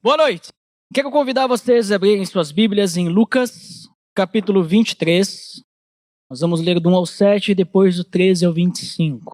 Boa noite. Quero convidar vocês a abrirem suas Bíblias em Lucas, capítulo 23. Nós vamos ler do 1 ao 7 e depois do 13 ao 25.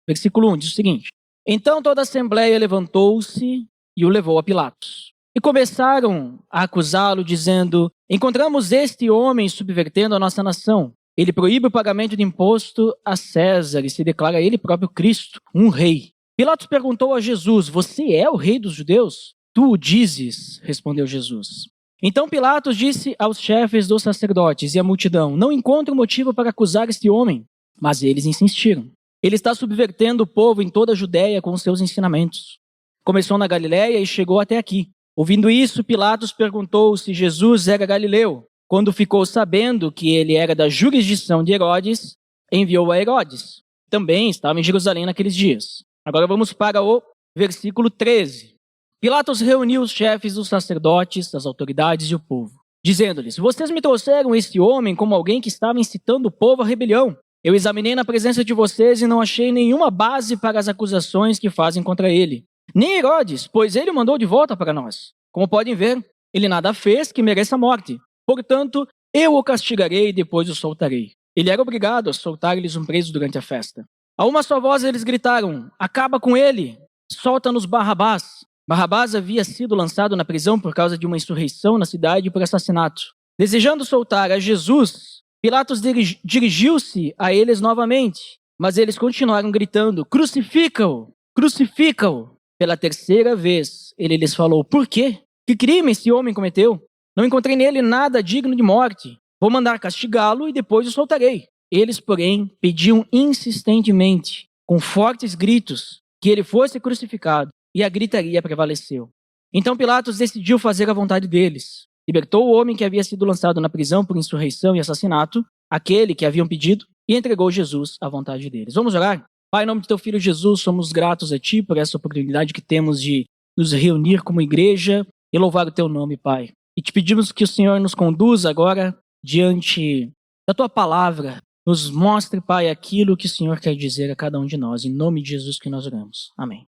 Versículo 1 diz o seguinte: Então toda a assembleia levantou-se e o levou a Pilatos. E começaram a acusá-lo, dizendo: Encontramos este homem subvertendo a nossa nação. Ele proíbe o pagamento de imposto a César e se declara ele próprio Cristo, um rei. Pilatos perguntou a Jesus: Você é o rei dos judeus? Tu o dizes, respondeu Jesus. Então Pilatos disse aos chefes dos sacerdotes e à multidão: Não encontro motivo para acusar este homem. Mas eles insistiram. Ele está subvertendo o povo em toda a Judéia com seus ensinamentos. Começou na Galiléia e chegou até aqui. Ouvindo isso, Pilatos perguntou se Jesus era galileu. Quando ficou sabendo que ele era da jurisdição de Herodes, enviou a Herodes. Também estava em Jerusalém naqueles dias. Agora vamos para o versículo 13. Pilatos reuniu os chefes dos sacerdotes, as autoridades e o povo, dizendo-lhes: Vocês me trouxeram este homem como alguém que estava incitando o povo à rebelião. Eu examinei na presença de vocês e não achei nenhuma base para as acusações que fazem contra ele. Nem Herodes, pois ele o mandou de volta para nós. Como podem ver, ele nada fez que mereça a morte. Portanto, eu o castigarei e depois o soltarei. Ele era obrigado a soltar-lhes um preso durante a festa. A uma só voz eles gritaram: Acaba com ele! Solta-nos Barrabás! Barrabás havia sido lançado na prisão por causa de uma insurreição na cidade por assassinato. Desejando soltar a Jesus, Pilatos dirigiu-se a eles novamente, mas eles continuaram gritando: Crucifica-o! Crucifica-o! Pela terceira vez, ele lhes falou: Por quê? Que crime esse homem cometeu? Não encontrei nele nada digno de morte. Vou mandar castigá-lo e depois o soltarei. Eles, porém, pediam insistentemente, com fortes gritos, que ele fosse crucificado. E a gritaria prevaleceu. Então Pilatos decidiu fazer a vontade deles. Libertou o homem que havia sido lançado na prisão por insurreição e assassinato, aquele que haviam pedido, e entregou Jesus à vontade deles. Vamos orar? Pai, em nome de teu filho Jesus, somos gratos a ti por essa oportunidade que temos de nos reunir como igreja e louvar o teu nome, Pai. E te pedimos que o Senhor nos conduza agora diante da tua palavra. Nos mostre, Pai, aquilo que o Senhor quer dizer a cada um de nós. Em nome de Jesus que nós oramos. Amém.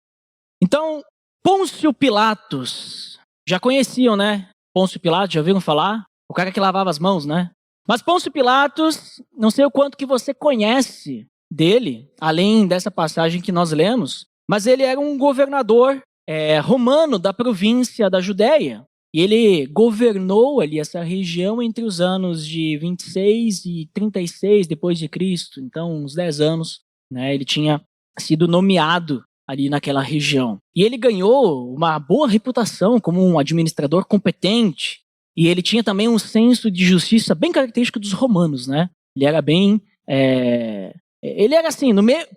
Então, Pôncio Pilatos, já conheciam, né? Pôncio Pilatos, já ouviram falar? O cara que lavava as mãos, né? Mas Pôncio Pilatos, não sei o quanto que você conhece dele, além dessa passagem que nós lemos, mas ele era um governador romano da província da Judéia. E ele governou ali essa região entre os anos de 26 e 36 depois de Cristo. Então, uns 10 anos, né? Ele tinha sido nomeado ali naquela região. E ele ganhou uma boa reputação como um administrador competente, e ele tinha também um senso de justiça bem característico dos romanos, né? Ele era bem... Ele era assim,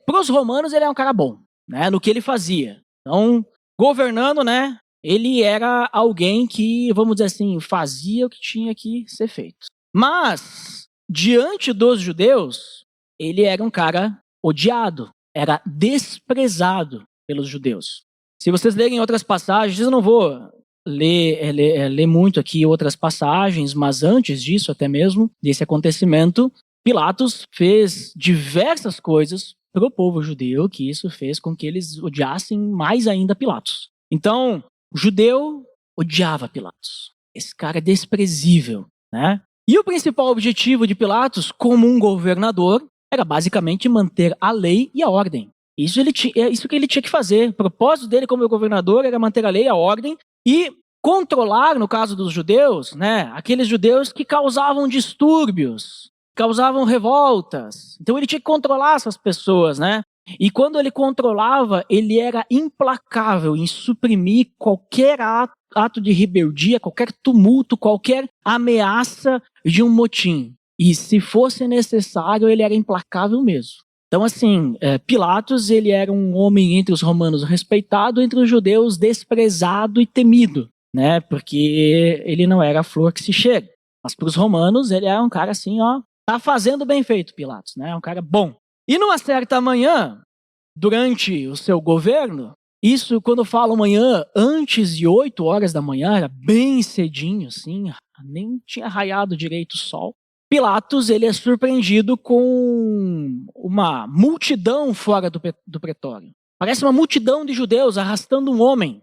para os romanos ele era um cara bom, né? No que ele fazia. Então, governando, né? Ele era alguém que, vamos dizer assim, fazia o que tinha que ser feito. Mas, diante dos judeus, ele era um cara odiado. Era desprezado pelos judeus. Se vocês lerem outras passagens, eu não vou ler muito aqui outras passagens, mas antes disso, até mesmo, desse acontecimento, Pilatos fez diversas coisas para o povo judeu, que isso fez com que eles odiassem mais ainda Pilatos. Então, o judeu odiava Pilatos. Esse cara é desprezível, né? E o principal objetivo de Pilatos, como um governador, era basicamente manter a lei e a ordem. Isso que ele tinha que fazer. O propósito dele como governador era manter a lei e a ordem e controlar, no caso dos judeus, né, aqueles judeus que causavam distúrbios, causavam revoltas. Então ele tinha que controlar essas pessoas, né? E quando ele controlava, ele era implacável em suprimir qualquer ato de rebeldia, qualquer tumulto, qualquer ameaça de um motim. E se fosse necessário, ele era implacável mesmo. Então, assim, Pilatos, ele era um homem entre os romanos respeitado, entre os judeus desprezado e temido, né? Porque ele não era a flor que se chega. Mas para os romanos, ele era um cara assim, ó, tá fazendo bem feito, Pilatos, né? Um cara bom. E numa certa manhã, durante o seu governo, isso quando eu falo manhã, antes de 8 horas da manhã, era bem cedinho, assim, nem tinha raiado direito o sol. Pilatos, ele é surpreendido com uma multidão fora do pretório. Parece uma multidão de judeus arrastando um homem.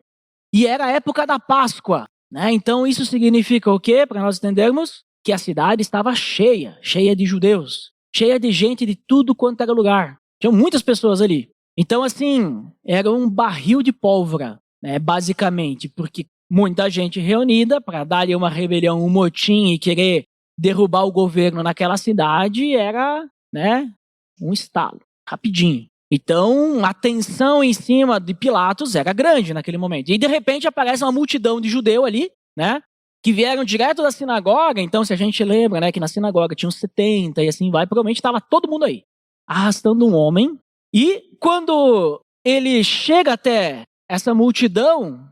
E era a época da Páscoa, né? Então isso significa o quê? Para nós entendermos que a cidade estava cheia, cheia de judeus, cheia de gente de tudo quanto era lugar. Tinham muitas pessoas ali. Então, assim, era um barril de pólvora, né, basicamente, porque muita gente reunida para dar ali uma rebelião, um motim e querer derrubar o governo naquela cidade era, né, um estalo, rapidinho. Então, a tensão em cima de Pilatos era grande naquele momento. E, de repente, aparece uma multidão de judeu ali, né, que vieram direto da sinagoga. Então, se a gente lembra, né, que na sinagoga tinha uns 70 e assim vai, provavelmente estava todo mundo aí, arrastando um homem. E quando ele chega até essa multidão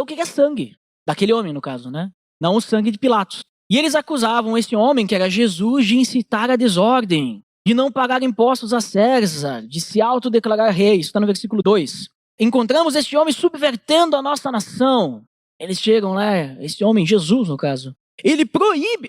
o que é sangue? Daquele homem, no caso, né? Não o sangue de Pilatos. E eles acusavam esse homem, que era Jesus, de incitar a desordem, de não pagar impostos a César, de se autodeclarar rei. Isso está no versículo 2. Encontramos este homem subvertendo a nossa nação. Eles chegam lá, esse homem, Jesus, no caso. Ele proíbe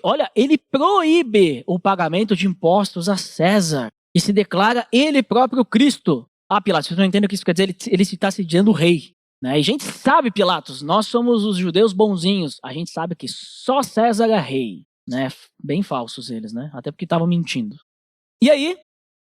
o pagamento de impostos a César e se declara ele próprio Cristo. Ah, Pilatos, vocês não entendem o que isso quer dizer? Ele está se dizendo rei. Né? E a gente sabe, Pilatos, nós somos os judeus bonzinhos. A gente sabe que só César é rei. Né? Bem falsos eles, né? Até porque estavam mentindo. E aí,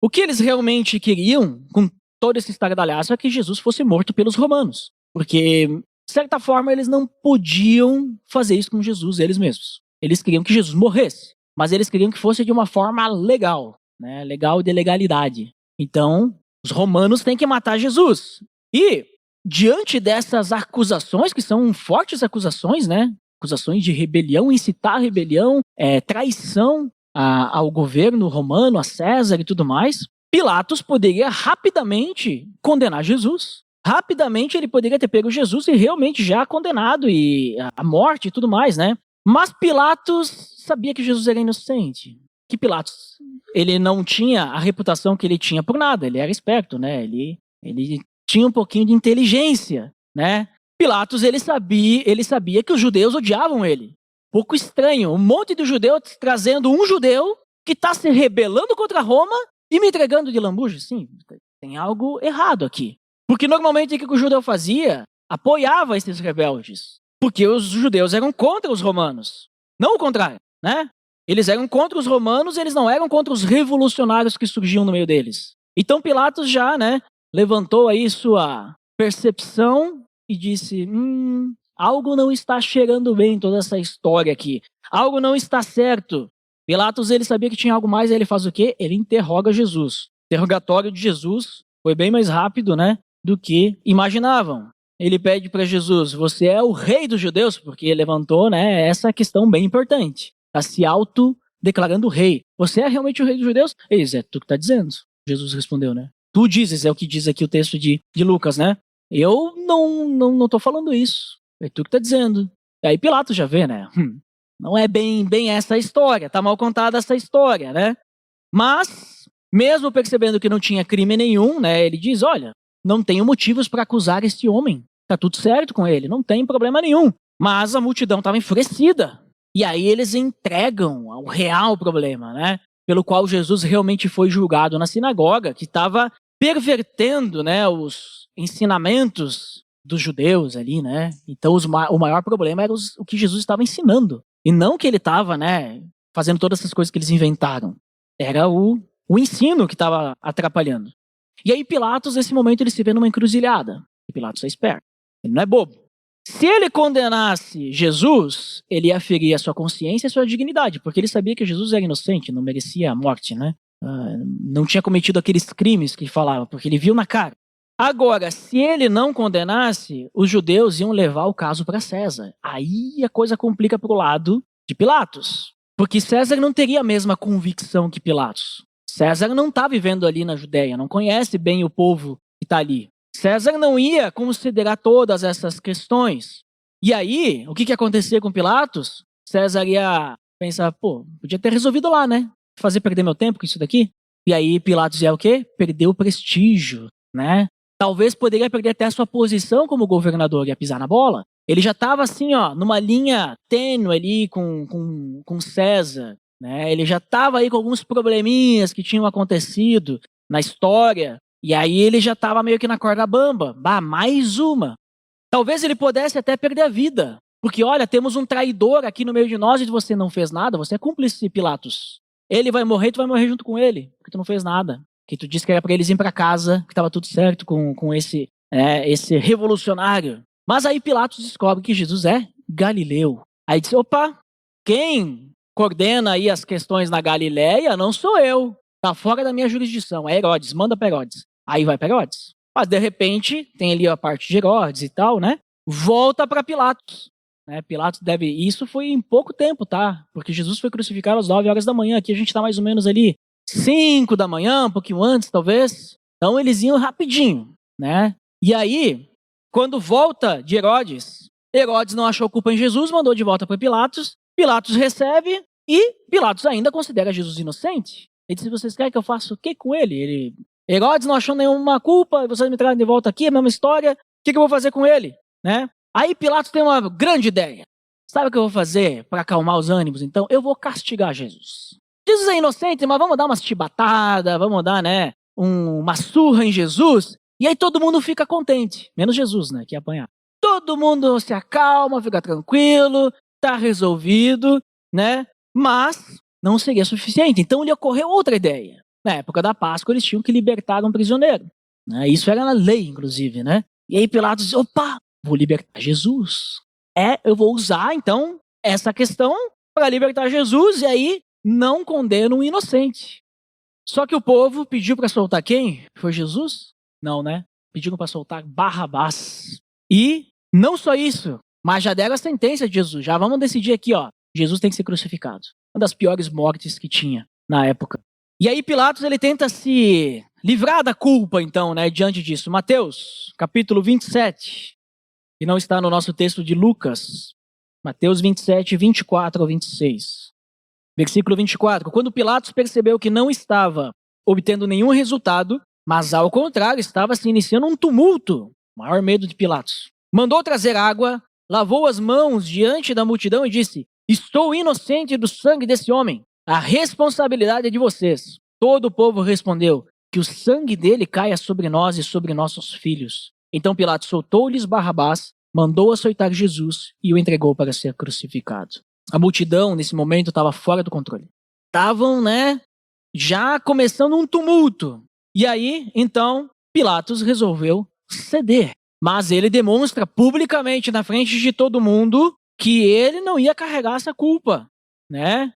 o que eles realmente queriam, com todo esse estardalhaço, é que Jesus fosse morto pelos romanos. Porque, de certa forma, eles não podiam fazer isso com Jesus, eles mesmos. Eles queriam que Jesus morresse. Mas eles queriam que fosse de uma forma legal. Né? Legal de legalidade. Então, os romanos têm que matar Jesus. E diante dessas acusações, que são fortes acusações, né? Acusações de rebelião, incitar a rebelião, traição ao governo romano, a César e tudo mais, Pilatos poderia rapidamente condenar Jesus. Rapidamente ele poderia ter pego Jesus e realmente já condenado e a morte e tudo mais, né? Mas Pilatos sabia que Jesus era inocente. Que Pilatos, ele não tinha a reputação que ele tinha por nada, ele era esperto, né? Ele tinha um pouquinho de inteligência, né? Pilatos, ele sabia que os judeus odiavam ele. Pouco estranho, um monte de judeu trazendo um judeu que está se rebelando contra Roma e me entregando de lambuja. Sim, tem algo errado aqui. Porque normalmente o que o judeu fazia? Apoiava esses rebeldes. Porque os judeus eram contra os romanos. Não o contrário, né? Eles eram contra os romanos, eles não eram contra os revolucionários que surgiam no meio deles. Então Pilatos já, né, levantou aí sua percepção e disse, algo não está cheirando bem toda essa história aqui. Algo não está certo. Pilatos, ele sabia que tinha algo mais, aí ele faz o quê? Ele interroga Jesus. O interrogatório de Jesus foi bem mais rápido, né, do que imaginavam. Ele pede para Jesus, você é o rei dos judeus? Porque ele levantou, né, essa questão bem importante. Está se auto-declarando rei. Você é realmente o rei dos judeus? Ele diz, é tu que está dizendo. Jesus respondeu, né? Tu dizes, é o que diz aqui o texto de Lucas, né? Eu não tô falando isso. É tu que tá dizendo. Aí Pilatos já vê, né? Não é bem essa história. Tá mal contada essa história, né? Mas, mesmo percebendo que não tinha crime nenhum, né? Ele diz, olha, não tenho motivos para acusar este homem. Tá tudo certo com ele, não tem problema nenhum. Mas a multidão estava enfurecida. E aí eles entregam o real problema, né? Pelo qual Jesus realmente foi julgado na sinagoga, que estava pervertendo, né, os ensinamentos dos judeus ali, né? Então o maior problema era o que Jesus estava ensinando. E não que ele estava, né, fazendo todas essas coisas que eles inventaram. Era o ensino que estava atrapalhando. E aí Pilatos, nesse momento, ele se vê numa encruzilhada. E Pilatos é esperto. Ele não é bobo. Se ele condenasse Jesus, ele ia ferir a sua consciência e a sua dignidade, porque ele sabia que Jesus era inocente, não merecia a morte, né? Não tinha cometido aqueles crimes que falava, porque ele viu na cara. Agora, se ele não condenasse, os judeus iam levar o caso para César. Aí a coisa complica para o lado de Pilatos, porque César não teria a mesma convicção que Pilatos. César não está vivendo ali na Judéia, não conhece bem o povo que está ali. César não ia considerar todas essas questões. E aí, o que acontecia com Pilatos? César ia pensar, podia ter resolvido lá, né? Fazer perder meu tempo com isso daqui. E aí Pilatos ia o quê? Perder o prestígio, né? Talvez poderia perder até a sua posição como governador, ia pisar na bola. Ele já estava assim, ó, numa linha tênue ali com César, né? Ele já estava aí com alguns probleminhas que tinham acontecido na história. E aí ele já estava meio que na corda bamba. Mais uma. Talvez ele pudesse até perder a vida. Porque, olha, temos um traidor aqui no meio de nós e você não fez nada, você é cúmplice, Pilatos. Ele vai morrer, tu vai morrer junto com ele, porque tu não fez nada. Que tu disse que era para eles ir para casa, que estava tudo certo com esse revolucionário. Mas aí Pilatos descobre que Jesus é galileu. Aí diz, opa, quem coordena aí as questões na Galileia não sou eu. Tá fora da minha jurisdição, é Herodes, manda para Herodes. Aí vai para Herodes. Mas de repente, tem ali a parte de Herodes e tal, né? Volta para Pilatos. Pilatos deve... Isso foi em pouco tempo, tá? Porque Jesus foi crucificado às 9 horas da manhã. Aqui a gente tá mais ou menos ali 5 da manhã, um pouquinho antes, talvez. Então eles iam rapidinho, né? E aí, quando volta de Herodes, Herodes não achou culpa em Jesus, mandou de volta para Pilatos. Pilatos recebe e Pilatos ainda considera Jesus inocente. Ele disse, vocês querem que eu faça o quê com ele? Herodes não achou nenhuma culpa, vocês me trazem de volta aqui, a mesma história. O que eu vou fazer com ele? Né? Aí Pilatos tem uma grande ideia. Sabe o que eu vou fazer para acalmar os ânimos? Então, eu vou castigar Jesus. Jesus é inocente, mas vamos dar uma chibatada, vamos dar, né, uma surra em Jesus, e aí todo mundo fica contente, menos Jesus, né, que ia apanhar. Todo mundo se acalma, fica tranquilo, tá resolvido, né, mas não seria suficiente. Então lhe ocorreu outra ideia. Na época da Páscoa, eles tinham que libertar um prisioneiro. Né? Isso era na lei, inclusive, né? E aí Pilatos disse, opa, vou libertar Jesus. Eu vou usar, então, essa questão para libertar Jesus, e aí não condeno um inocente. Só que o povo pediu para soltar quem? Foi Jesus? Não, né? Pediram para soltar Barrabás. E não só isso, mas já deram a sentença de Jesus. Já vamos decidir aqui, ó. Jesus tem que ser crucificado. Uma das piores mortes que tinha na época. E aí Pilatos, ele tenta se livrar da culpa, então, né, diante disso. Mateus, capítulo 27, que não está no nosso texto de Lucas. Mateus 27, 24 ao 26. Versículo 24. Quando Pilatos percebeu que não estava obtendo nenhum resultado, mas ao contrário, estava se iniciando um tumulto, o maior medo de Pilatos, mandou trazer água, lavou as mãos diante da multidão e disse, estou inocente do sangue desse homem. A responsabilidade é de vocês. Todo o povo respondeu, que o sangue dele caia sobre nós e sobre nossos filhos. Então Pilatos soltou-lhes Barrabás, mandou açoitar Jesus e o entregou para ser crucificado. A multidão, nesse momento, estava fora do controle. Estavam, né, já começando um tumulto. E aí, então, Pilatos resolveu ceder. Mas ele demonstra publicamente na frente de todo mundo que ele não ia carregar essa culpa, né?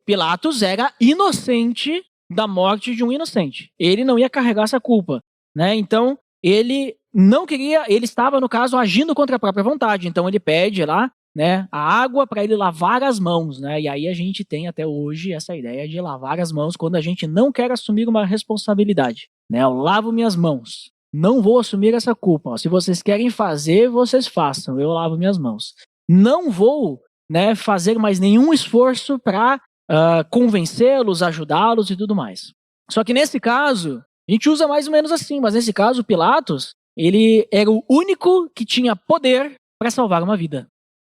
Pilatos, era inocente da morte de um inocente. Ele não ia carregar essa culpa, né? Então, ele não queria, ele estava, no caso, agindo contra a própria vontade. Então, ele pede lá, né, a água para ele lavar as mãos, né? E aí a gente tem até hoje essa ideia de lavar as mãos quando a gente não quer assumir uma responsabilidade, né? Eu lavo minhas mãos. Não vou assumir essa culpa. Se vocês querem fazer, vocês façam. Eu lavo minhas mãos. Não vou, né, fazer mais nenhum esforço para convencê-los, ajudá-los e tudo mais. Só que nesse caso, a gente usa mais ou menos assim, mas nesse caso, Pilatos, ele era o único que tinha poder para salvar uma vida.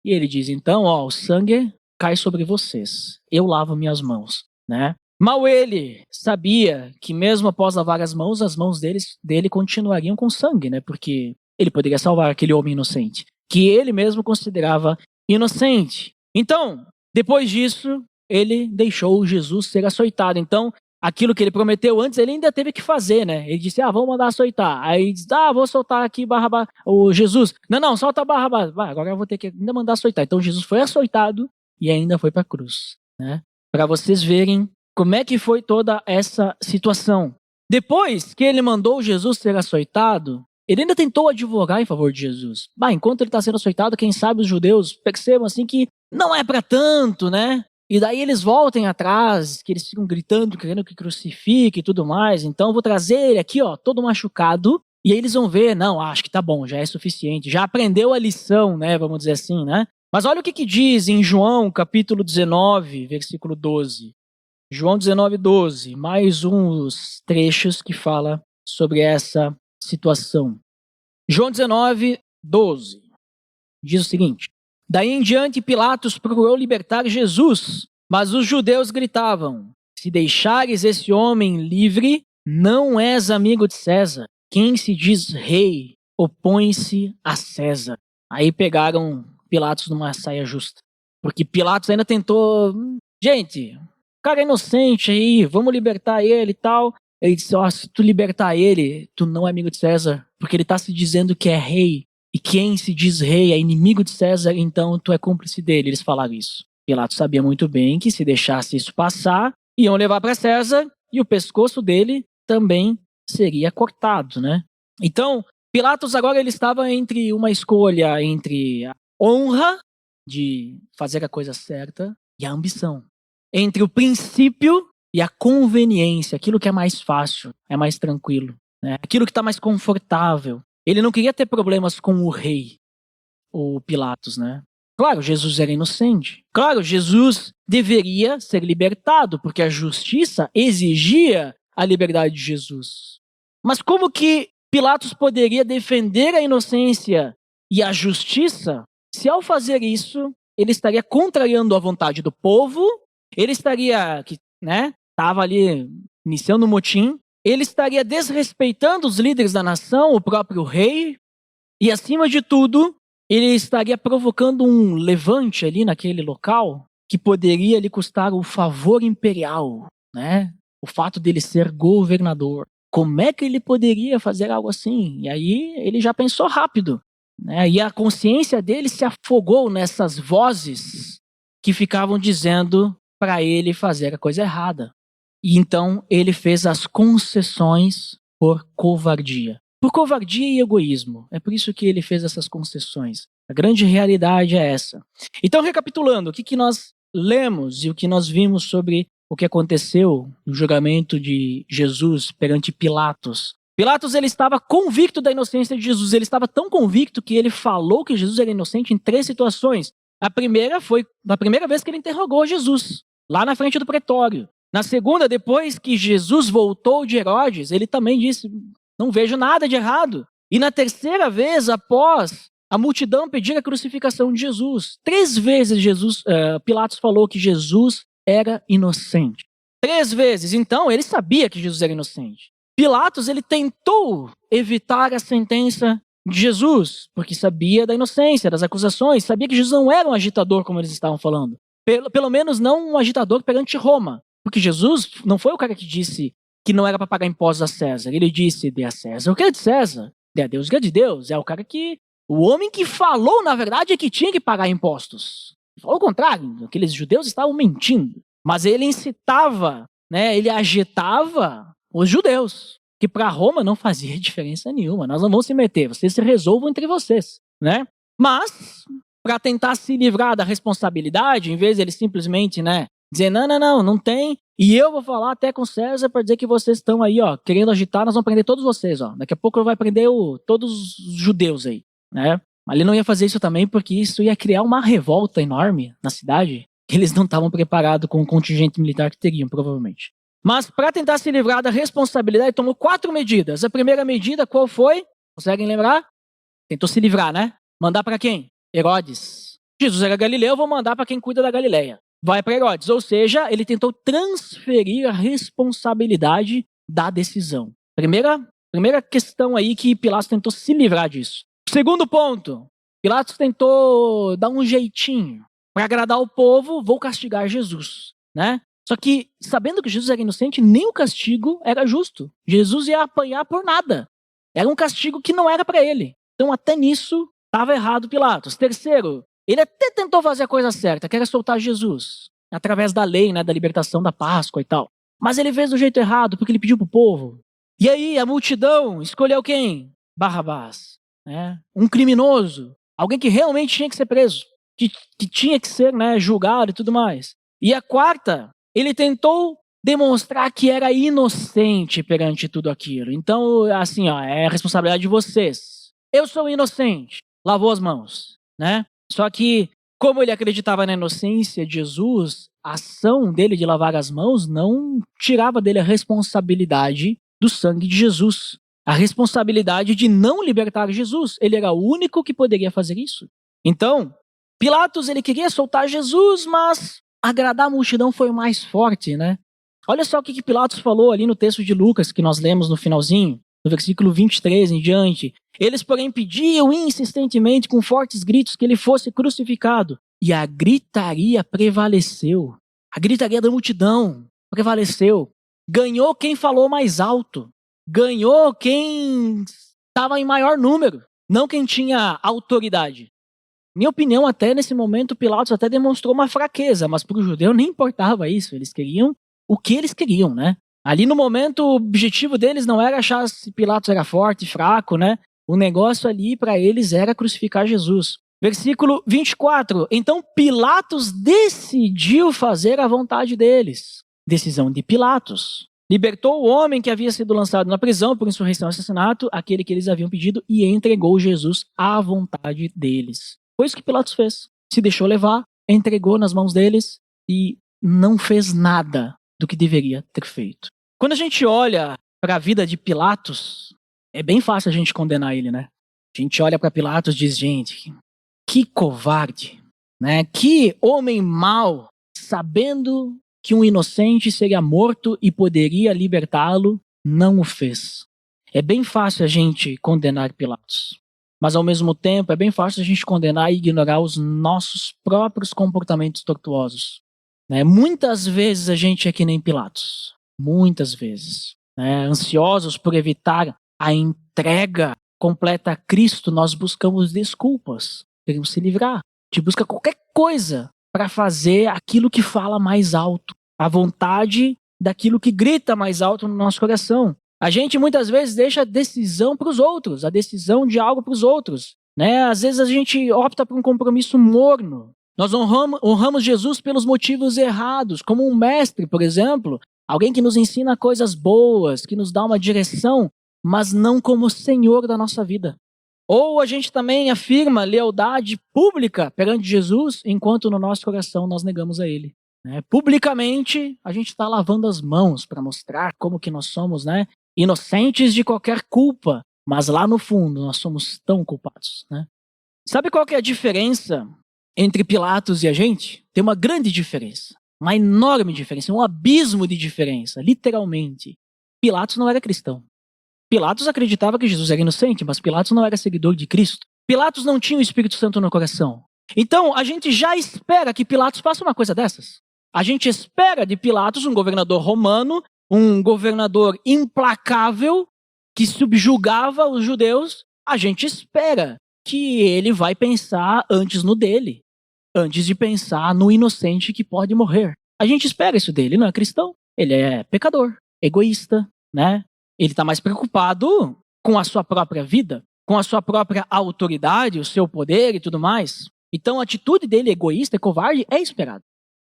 E ele diz, então, ó, o sangue cai sobre vocês. Eu lavo minhas mãos, né? Mal ele sabia que mesmo após lavar as mãos dele continuariam com sangue, né? Porque ele poderia salvar aquele homem inocente, que ele mesmo considerava inocente. Então, depois disso, ele deixou Jesus ser açoitado. Então, aquilo que ele prometeu antes, ele ainda teve que fazer, né? Ele disse, vamos mandar açoitar. Aí ele disse, vou soltar aqui Barrabás, o Jesus. Não, solta Barrabás. Agora eu vou ter que ainda mandar açoitar. Então, Jesus foi açoitado e ainda foi para a cruz, né? Para vocês verem como é que foi toda essa situação. Depois que ele mandou Jesus ser açoitado, ele ainda tentou advogar em favor de Jesus. Enquanto ele está sendo açoitado, quem sabe os judeus percebam assim que não é para tanto, né? E daí eles voltem atrás, que eles ficam gritando, querendo que crucifique e tudo mais. Então eu vou trazer ele aqui, ó, todo machucado. E aí eles vão ver, não, acho que tá bom, já é suficiente. Já aprendeu a lição, né, vamos dizer assim, né? Mas olha o que diz em João, capítulo 19, versículo 12. João 19, 12. Mais uns trechos que fala sobre essa situação. João 19, 12. Diz o seguinte. Daí em diante, Pilatos procurou libertar Jesus, mas os judeus gritavam, se deixares esse homem livre, não és amigo de César. Quem se diz rei opõe-se a César. Aí pegaram Pilatos numa saia justa. Porque Pilatos ainda tentou, gente, o cara é inocente aí, vamos libertar ele e tal. Ele disse, se tu libertar ele, tu não é amigo de César, porque ele tá se dizendo que é rei, e quem se diz rei é inimigo de César, então tu é cúmplice dele. Eles falaram isso. Pilatos sabia muito bem que se deixasse isso passar, iam levar para César, e o pescoço dele também seria cortado, né? Então, Pilatos agora ele estava entre uma escolha entre a honra de fazer a coisa certa e a ambição. Entre o princípio e a conveniência, aquilo que é mais fácil, é mais tranquilo, né? Aquilo que está mais confortável. Ele não queria ter problemas com o rei, o Pilatos, né? Claro, Jesus era inocente. Claro, Jesus deveria ser libertado, porque a justiça exigia a liberdade de Jesus. Mas como que Pilatos poderia defender a inocência e a justiça se ao fazer isso, ele estaria contrariando a vontade do povo, ele estaria, estava ali iniciando um motim, ele estaria desrespeitando os líderes da nação, o próprio rei, e acima de tudo, ele estaria provocando um levante ali naquele local que poderia lhe custar o favor imperial, né? O fato dele ser governador. Como é que ele poderia fazer algo assim? E aí ele já pensou rápido, né? E a consciência dele se afogou nessas vozes que ficavam dizendo para ele fazer a coisa errada. E então ele fez as concessões por covardia. Por covardia e egoísmo. É por isso que ele fez essas concessões. A grande realidade é essa. Então, recapitulando, o que nós lemos e o que nós vimos sobre o que aconteceu no julgamento de Jesus perante Pilatos. Pilatos ele estava convicto da inocência de Jesus. Ele estava tão convicto que ele falou que Jesus era inocente em 3 situações. A primeira foi na primeira vez que ele interrogou Jesus, lá na frente do pretório. Na segunda, depois que Jesus voltou de Herodes, ele também disse, não vejo nada de errado. E na terceira vez, após a multidão pedir a crucificação de Jesus, 3 vezes Pilatos falou que Jesus era inocente. 3 vezes. Então, ele sabia que Jesus era inocente. Pilatos, ele tentou evitar a sentença de Jesus, porque sabia da inocência, das acusações, sabia que Jesus não era um agitador, como eles estavam falando. Pelo menos não um agitador perante Roma. Porque Jesus não foi o cara que disse que não era para pagar impostos a César. Ele disse, dê a César o que é de César, dê a Deus o que é de Deus. É o cara que... O homem que falou, na verdade, é que tinha que pagar impostos. Ao contrário, aqueles judeus estavam mentindo. Mas ele incitava, né, ele agitava os judeus, que para Roma não fazia diferença nenhuma. Nós não vamos se meter, vocês se resolvam entre vocês, né? Mas, para tentar se livrar da responsabilidade, em vez de ele simplesmente, dizer, não tem, e eu vou falar até com César para dizer que vocês estão aí, querendo agitar, nós vamos prender todos vocês, Daqui a pouco vai prender todos os judeus aí, né? Mas ele não ia fazer isso também porque isso ia criar uma revolta enorme na cidade, que eles não estavam preparados com o contingente militar que teriam, provavelmente. Mas para tentar se livrar da responsabilidade, tomou 4 medidas. A primeira medida, qual foi? Conseguem lembrar? Tentou se livrar, né? Mandar para quem? Herodes. Jesus era Galileu, eu vou mandar para quem cuida da Galileia. Vai para Herodes. Ou seja, ele tentou transferir a responsabilidade da decisão. Primeira questão aí que Pilatos tentou se livrar disso. Segundo ponto, Pilatos tentou dar um jeitinho. Para agradar o povo, vou castigar Jesus, né? Só que, sabendo que Jesus era inocente, nem o castigo era justo. Jesus ia apanhar por nada. Era um castigo que não era para ele. Então, até nisso, estava errado Pilatos. Terceiro, ele até tentou fazer a coisa certa, que era soltar Jesus, através da lei, da libertação da Páscoa e tal. Mas ele fez do jeito errado, porque ele pediu pro povo. E aí, a multidão escolheu quem? Barrabás. Um criminoso. Alguém que realmente tinha que ser preso. Que tinha que ser julgado e tudo mais. E a quarta, ele tentou demonstrar que era inocente perante tudo aquilo. Então, assim, é a responsabilidade de vocês. Eu sou inocente. Lavou as mãos, né? Só que, como ele acreditava na inocência de Jesus, a ação dele de lavar as mãos não tirava dele a responsabilidade do sangue de Jesus. A responsabilidade de não libertar Jesus. Ele era o único que poderia fazer isso. Então, Pilatos, ele queria soltar Jesus, mas agradar a multidão foi mais forte, né? Olha só o que Pilatos falou ali no texto de Lucas, que nós lemos no finalzinho. no versículo 23 em diante. Eles, porém, pediam insistentemente com fortes gritos que ele fosse crucificado. E a gritaria prevaleceu. A gritaria da multidão prevaleceu. Ganhou quem falou mais alto. Ganhou quem estava em maior número, não quem tinha autoridade. Minha opinião, até nesse momento, Pilatos até demonstrou uma fraqueza, mas para o judeu nem importava isso. Eles queriam o que eles queriam, né? Ali no momento, o objetivo deles não era achar se Pilatos era forte, fraco, né? O negócio ali para eles era crucificar Jesus. Versículo 24. Então Pilatos decidiu fazer a vontade deles. Decisão de Pilatos. Libertou o homem que havia sido lançado na prisão por insurreição e assassinato, aquele que eles haviam pedido, e entregou Jesus à vontade deles. Foi isso que Pilatos fez. Se deixou levar, entregou nas mãos deles e não fez nada do que deveria ter feito. Quando a gente olha para a vida de Pilatos, é bem fácil a gente condenar ele, né? A gente olha para Pilatos e diz, gente, que covarde, né? Que homem mau, sabendo que um inocente seria morto e poderia libertá-lo, não o fez. É bem fácil a gente condenar Pilatos. Mas, ao mesmo tempo, é bem fácil a gente condenar e ignorar os nossos próprios comportamentos tortuosos. Né? Muitas vezes a gente é que nem Pilatos. Muitas vezes. Né? Ansiosos por evitar a entrega completa a Cristo, nós buscamos desculpas. Queremos se livrar. A gente busca qualquer coisa para fazer aquilo que fala mais alto. A vontade daquilo que grita mais alto no nosso coração. A gente muitas vezes deixa a decisão para os outros, a decisão de algo para os outros. Né? Às vezes a gente opta por um compromisso morno. Nós honramos Jesus pelos motivos errados, como um mestre, por exemplo, alguém que nos ensina coisas boas, que nos dá uma direção, mas não como Senhor da nossa vida. Ou a gente também afirma lealdade pública perante Jesus, enquanto no nosso coração nós negamos a Ele. Né? Publicamente, a gente está lavando as mãos para mostrar como que nós somos, né? Inocentes de qualquer culpa, mas lá no fundo nós somos tão culpados. Né? Sabe qual que é a diferença entre Pilatos e a gente? Tem uma grande diferença, uma enorme diferença, um abismo de diferença, literalmente. Pilatos não era cristão. Pilatos acreditava que Jesus era inocente, mas Pilatos não era seguidor de Cristo. Pilatos não tinha o Espírito Santo no coração. Então, a gente já espera que Pilatos faça uma coisa dessas. A gente espera de Pilatos, um governador romano, um governador implacável, que subjugava os judeus. A gente espera que ele vai pensar antes no dele, antes de pensar no inocente que pode morrer. A gente espera isso dele, não é cristão. Ele é pecador, egoísta, né? Ele está mais preocupado com a sua própria vida, com a sua própria autoridade, o seu poder e tudo mais. Então a atitude dele egoísta e covarde é esperada.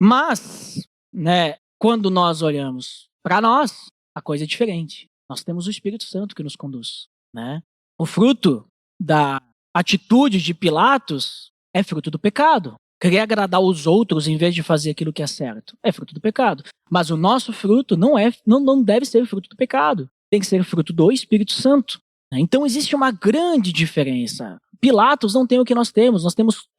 Mas, né, quando nós olhamos para nós, a coisa é diferente. Nós temos o Espírito Santo que nos conduz. Né? O fruto da atitude de Pilatos é fruto do pecado. Querer agradar os outros em vez de fazer aquilo que é certo é fruto do pecado. Mas o nosso fruto não deve ser fruto do pecado. Tem que ser fruto do Espírito Santo. Então existe uma grande diferença. Pilatos não tem o que nós temos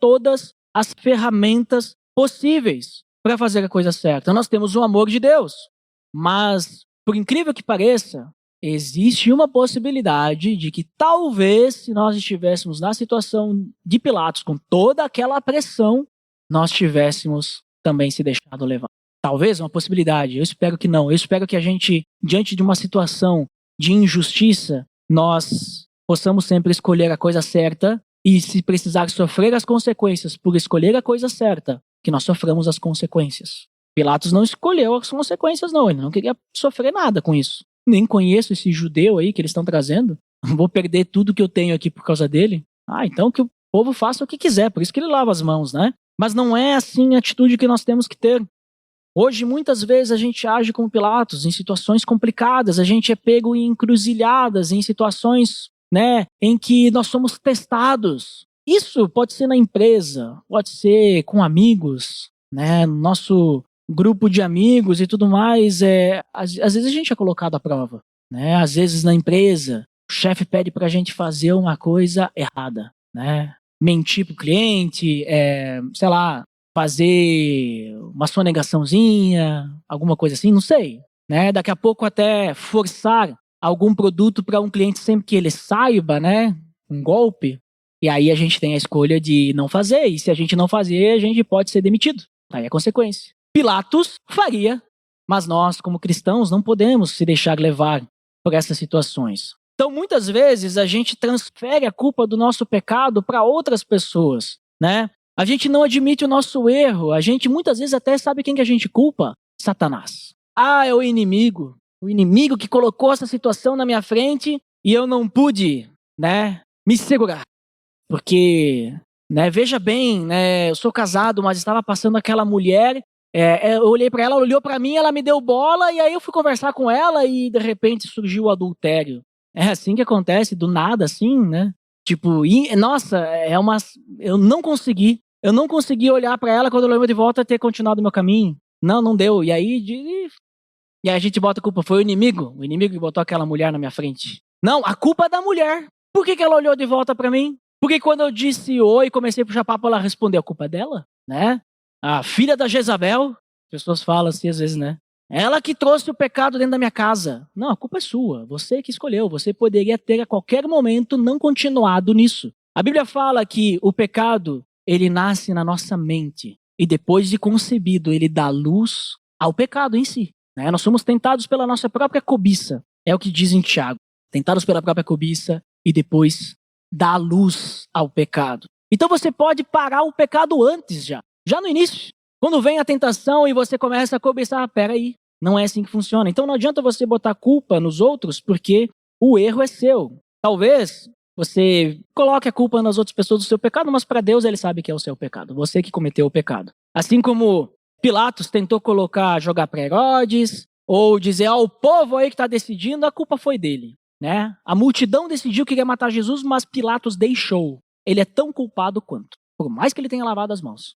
todas as ferramentas possíveis para fazer a coisa certa. Nós temos o amor de Deus. Mas, por incrível que pareça, existe uma possibilidade de que talvez, se nós estivéssemos na situação de Pilatos, com toda aquela pressão, nós tivéssemos também se deixado levar. Talvez uma possibilidade, eu espero que não. Eu espero que a gente, diante de uma situação de injustiça, nós possamos sempre escolher a coisa certa e, se precisar sofrer as consequências por escolher a coisa certa, que nós soframos as consequências. Pilatos não escolheu as consequências, não. Ele não queria sofrer nada com isso. Nem conheço esse judeu aí que eles estão trazendo. Vou perder tudo que eu tenho aqui por causa dele. Então que o povo faça o que quiser. Por isso que ele lava as mãos, né? Mas não é assim a atitude que nós temos que ter. Hoje, muitas vezes, a gente age como Pilatos, em situações complicadas, a gente é pego em encruzilhadas, em situações, né, em que nós somos testados. Isso pode ser na empresa, pode ser com amigos, né, no nosso grupo de amigos e tudo mais. Às vezes a gente é colocado à prova, né, às vezes na empresa, o chefe pede pra gente fazer uma coisa errada, né, mentir pro cliente, sei lá, fazer uma sonegaçãozinha, alguma coisa assim, não sei. Né? Daqui a pouco até forçar algum produto para um cliente sempre que ele saiba, né? Um golpe. E aí a gente tem a escolha de não fazer. E se a gente não fazer, a gente pode ser demitido. Aí é a consequência. Pilatos faria, mas nós, como cristãos, não podemos se deixar levar por essas situações. Então, muitas vezes, a gente transfere a culpa do nosso pecado para outras pessoas, né? A gente não admite o nosso erro. A gente, muitas vezes, até sabe quem que a gente culpa? Satanás. Ah, é o inimigo. O inimigo que colocou essa situação na minha frente e eu não pude, né, me segurar. Porque, né, veja bem, né, eu sou casado, mas estava passando aquela mulher, eu olhei para ela, ela olhou para mim, ela me deu bola, e aí eu fui conversar com ela e de repente surgiu o adultério. É assim que acontece, do nada, assim, né? Tipo, nossa, eu não consegui olhar para ela quando ela olhou de volta e ter continuado o meu caminho. Não deu. E aí a gente bota a culpa, foi o inimigo que botou aquela mulher na minha frente. Não, a culpa é da mulher. Por que ela olhou de volta para mim? Porque quando eu disse oi, comecei a puxar papo, ela respondeu, a culpa é dela, né? A filha da Jezabel, as pessoas falam assim às vezes, né? Ela que trouxe o pecado dentro da minha casa. Não, a culpa é sua, você que escolheu. Você poderia ter a qualquer momento não continuado nisso. A Bíblia fala que o pecado, ele nasce na nossa mente. E depois de concebido, ele dá luz ao pecado em si. Né? Nós somos tentados pela nossa própria cobiça. É o que diz em Tiago. Tentados pela própria cobiça e depois dá luz ao pecado. Então você pode parar o pecado antes já no início. Quando vem a tentação e você começa a cobiçar, peraí, não é assim que funciona. Então não adianta você botar culpa nos outros, porque o erro é seu. Talvez você coloque a culpa nas outras pessoas do seu pecado, mas para Deus ele sabe que é o seu pecado, você que cometeu o pecado. Assim como Pilatos tentou jogar para Herodes, ou dizer, o povo aí que está decidindo, a culpa foi dele. Né? A multidão decidiu que queria matar Jesus, mas Pilatos deixou. Ele é tão culpado quanto. Por mais que ele tenha lavado as mãos.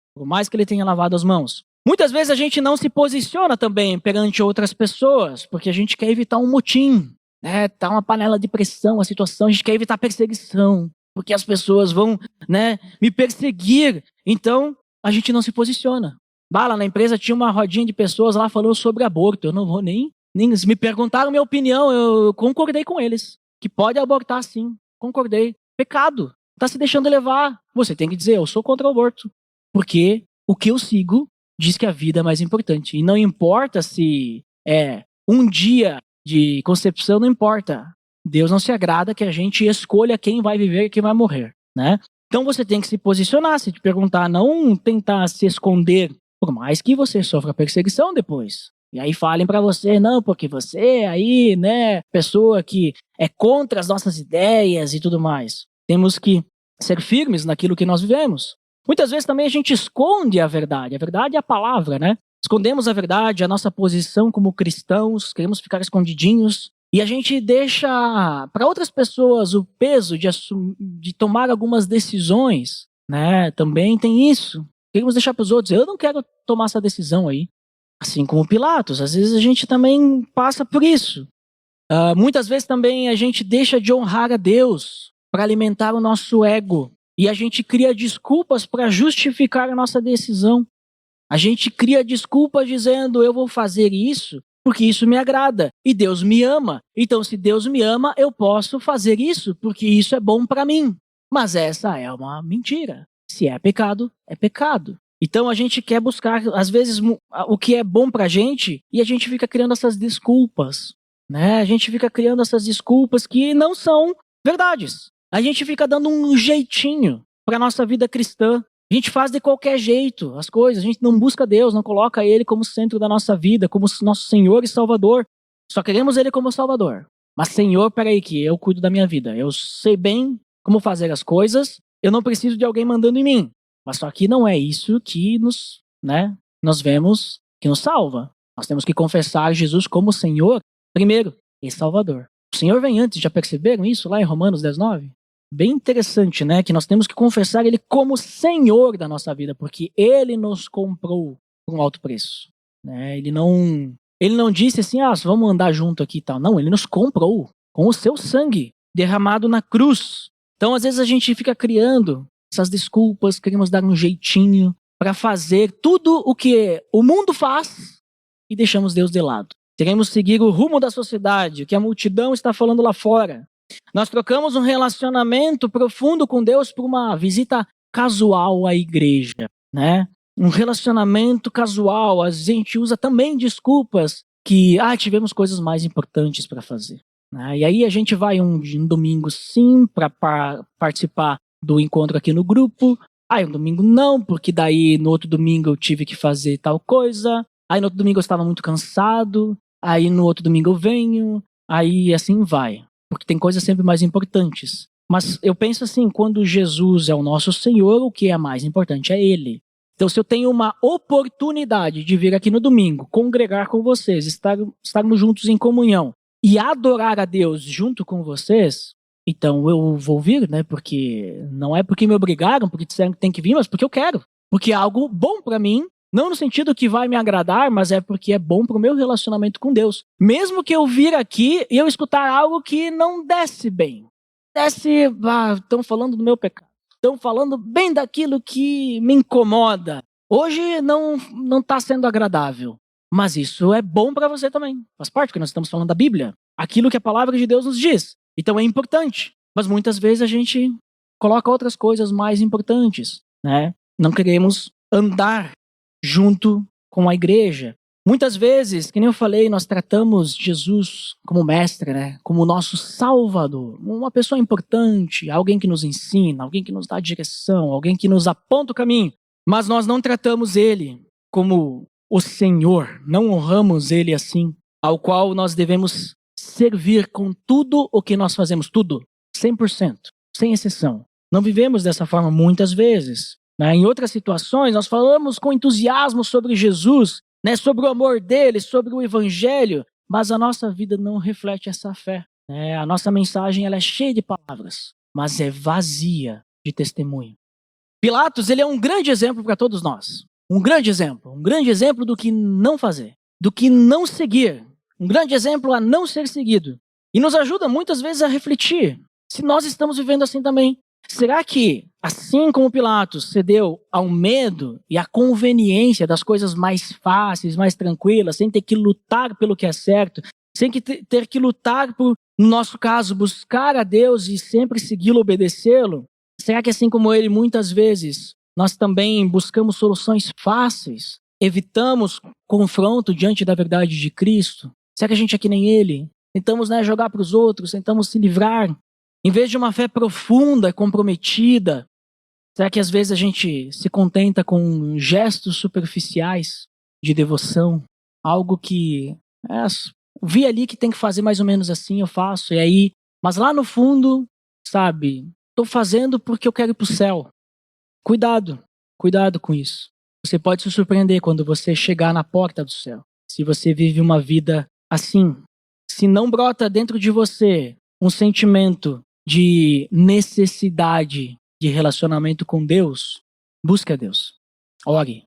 Muitas vezes a gente não se posiciona também perante outras pessoas, porque a gente quer evitar um motim, né? Tá uma panela de pressão a situação, a gente quer evitar perseguição, porque as pessoas vão, né, me perseguir. Então, a gente não se posiciona. Lá na empresa tinha uma rodinha de pessoas lá falando sobre aborto. Eu não vou nem me perguntaram minha opinião, eu concordei com eles. Que pode abortar sim, concordei. Pecado, tá se deixando levar. Você tem que dizer, eu sou contra o aborto. Porque o que eu sigo diz que a vida é mais importante. E não importa se é um dia de concepção, não importa. Deus não se agrada que a gente escolha quem vai viver e quem vai morrer, né? Então você tem que se posicionar, se te perguntar, não tentar se esconder, por mais que você sofra perseguição depois. E aí falem pra você, não, porque você aí, né, pessoa que é contra as nossas ideias e tudo mais. Temos que ser firmes naquilo que nós vivemos. Muitas vezes também a gente esconde a verdade. A verdade é a palavra, né? Escondemos a verdade, a nossa posição como cristãos, queremos ficar escondidinhos. E a gente deixa para outras pessoas o peso de tomar algumas decisões, né? Também tem isso. Queremos deixar para os outros, eu não quero tomar essa decisão aí. Assim como Pilatos, às vezes a gente também passa por isso. Muitas vezes também a gente deixa de honrar a Deus para alimentar o nosso ego. E a gente cria desculpas para justificar a nossa decisão. A gente cria desculpas dizendo, eu vou fazer isso porque isso me agrada. E Deus me ama. Então, se Deus me ama, eu posso fazer isso porque isso é bom para mim. Mas essa é uma mentira. Se é pecado, é pecado. Então a gente quer buscar, às vezes, o que é bom pra gente e a gente fica criando essas desculpas, né? A gente fica criando essas desculpas que não são verdades. A gente fica dando um jeitinho pra nossa vida cristã. A gente faz de qualquer jeito as coisas. A gente não busca Deus, não coloca Ele como centro da nossa vida, como nosso Senhor e Salvador. Só queremos Ele como Salvador. Mas Senhor, peraí que eu cuido da minha vida. Eu sei bem como fazer as coisas. Eu não preciso de alguém mandando em mim. Mas só que não é isso que nós vemos que nos salva. Nós temos que confessar Jesus como Senhor, primeiro, e Salvador. O Senhor vem antes, já perceberam isso lá em Romanos 10:9? Bem interessante, né? Que nós temos que confessar Ele como Senhor da nossa vida, porque Ele nos comprou por um alto preço. Né? Ele não disse assim, vamos andar junto aqui e tal. Não, Ele nos comprou com o seu sangue derramado na cruz. Então, às vezes a gente fica criando essas desculpas, queremos dar um jeitinho para fazer tudo o que o mundo faz e deixamos Deus de lado. Queremos seguir o rumo da sociedade, o que a multidão está falando lá fora. Nós trocamos um relacionamento profundo com Deus por uma visita casual à igreja, né? Um relacionamento casual, a gente usa também desculpas que tivemos coisas mais importantes para fazer, né? E aí a gente vai um domingo sim para participar do encontro aqui no grupo. Um domingo não, porque daí no outro domingo eu tive que fazer tal coisa. Aí no outro domingo eu estava muito cansado. Aí no outro domingo eu venho. Aí assim vai, porque tem coisas sempre mais importantes. Mas eu penso assim, quando Jesus é o nosso Senhor, o que é mais importante é Ele. Então, se eu tenho uma oportunidade de vir aqui no domingo, congregar com vocês, estarmos juntos em comunhão e adorar a Deus junto com vocês, então eu vou vir, né? Porque não é porque me obrigaram, porque disseram que tem que vir, mas porque eu quero. Porque é algo bom para mim, não no sentido que vai me agradar, mas é porque é bom para o meu relacionamento com Deus. Mesmo que eu vir aqui e eu escutar algo que não desce bem. Estão falando do meu pecado. Estão falando bem daquilo que me incomoda. Hoje não está sendo agradável. Mas isso é bom para você também. Faz parte, porque nós estamos falando da Bíblia. Aquilo que a palavra de Deus nos diz. Então é importante. Mas muitas vezes a gente coloca outras coisas mais importantes, né? Não queremos andar junto com a igreja. Muitas vezes, que nem eu falei, nós tratamos Jesus como mestre, né? Como nosso salvador, uma pessoa importante, alguém que nos ensina, alguém que nos dá direção, alguém que nos aponta o caminho. Mas nós não tratamos ele como o Senhor, não honramos ele assim, ao qual nós devemos servir com tudo o que nós fazemos, tudo, 100%, sem exceção. Não vivemos dessa forma muitas vezes, né? Em outras situações, nós falamos com entusiasmo sobre Jesus, né, sobre o amor dele, sobre o evangelho, mas a nossa vida não reflete essa fé, né? A nossa mensagem ela é cheia de palavras, mas é vazia de testemunho. Pilatos ele é um grande exemplo para todos nós. Um grande exemplo do que não fazer, do que não seguir, um grande exemplo a não ser seguido. E nos ajuda muitas vezes a refletir se nós estamos vivendo assim também. Será que, assim como Pilatos cedeu ao medo e à conveniência das coisas mais fáceis, mais tranquilas, sem ter que lutar pelo que é certo, sem ter que lutar por, no nosso caso, buscar a Deus e sempre segui-lo, obedecê-lo? Será que assim como ele, muitas vezes, nós também buscamos soluções fáceis, evitamos confronto diante da verdade de Cristo? Será que a gente é que nem ele? Tentamos, jogar para os outros, tentamos se livrar? Em vez de uma fé profunda, comprometida, será que às vezes a gente se contenta com gestos superficiais de devoção? Algo que, vi ali que tem que fazer mais ou menos assim, eu faço, e aí, mas lá no fundo, sabe, estou fazendo porque eu quero ir para o céu. Cuidado com isso. Você pode se surpreender quando você chegar na porta do céu. Se você vive uma vida assim, se não brota dentro de você um sentimento de necessidade de relacionamento com Deus, busque a Deus. Ore.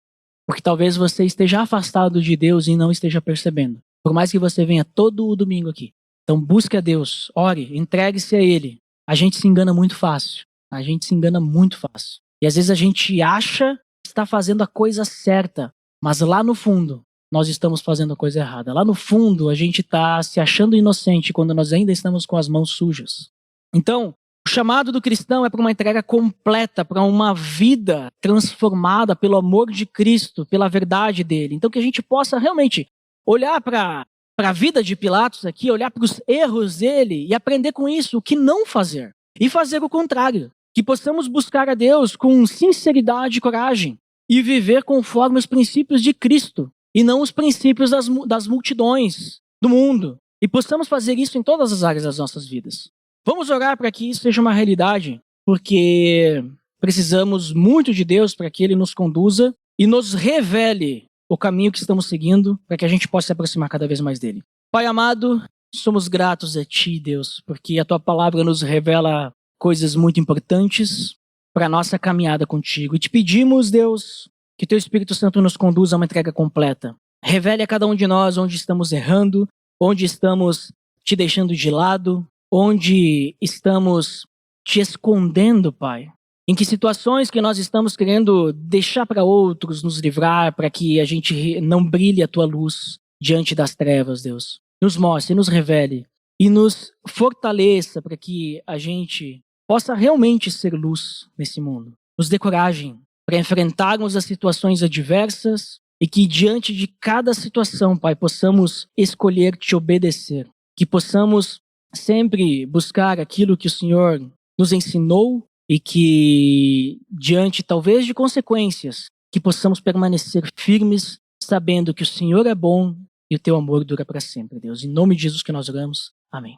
Porque talvez você esteja afastado de Deus e não esteja percebendo. Por mais que você venha todo o domingo aqui. Então busque a Deus. Ore. Entregue-se a Ele. A gente se engana muito fácil. E às vezes a gente acha que está fazendo a coisa certa. Mas lá no fundo, nós estamos fazendo a coisa errada. Lá no fundo, a gente está se achando inocente quando nós ainda estamos com as mãos sujas. Então, o chamado do cristão é para uma entrega completa, para uma vida transformada pelo amor de Cristo, pela verdade dele. Então, que a gente possa realmente olhar para a vida de Pilatos aqui, olhar para os erros dele e aprender com isso o que não fazer. E fazer o contrário. Que possamos buscar a Deus com sinceridade e coragem e viver conforme os princípios de Cristo e não os princípios das multidões do mundo. E possamos fazer isso em todas as áreas das nossas vidas. Vamos orar para que isso seja uma realidade, porque precisamos muito de Deus para que Ele nos conduza e nos revele o caminho que estamos seguindo, para que a gente possa se aproximar cada vez mais dele. Pai amado, somos gratos a Ti, Deus, porque a Tua palavra nos revela coisas muito importantes para a nossa caminhada contigo. E te pedimos, Deus, que Teu Espírito Santo nos conduza a uma entrega completa. Revele a cada um de nós onde estamos errando, onde estamos Te deixando de lado, onde estamos Te escondendo, Pai. Em que situações que nós estamos querendo deixar para outros nos livrar, para que a gente não brilhe a Tua luz. diante das trevas, Deus. Nos mostre, nos revele e nos fortaleça para que a gente possa realmente ser luz nesse mundo. Nos dê coragem para enfrentarmos as situações adversas e que diante de cada situação, Pai, possamos escolher te obedecer. Que possamos sempre buscar aquilo que o Senhor nos ensinou e que, diante talvez de consequências, que possamos permanecer firmes, sabendo que o Senhor é bom e o teu amor dura para sempre, Deus. Em nome de Jesus que nós oramos. Amém.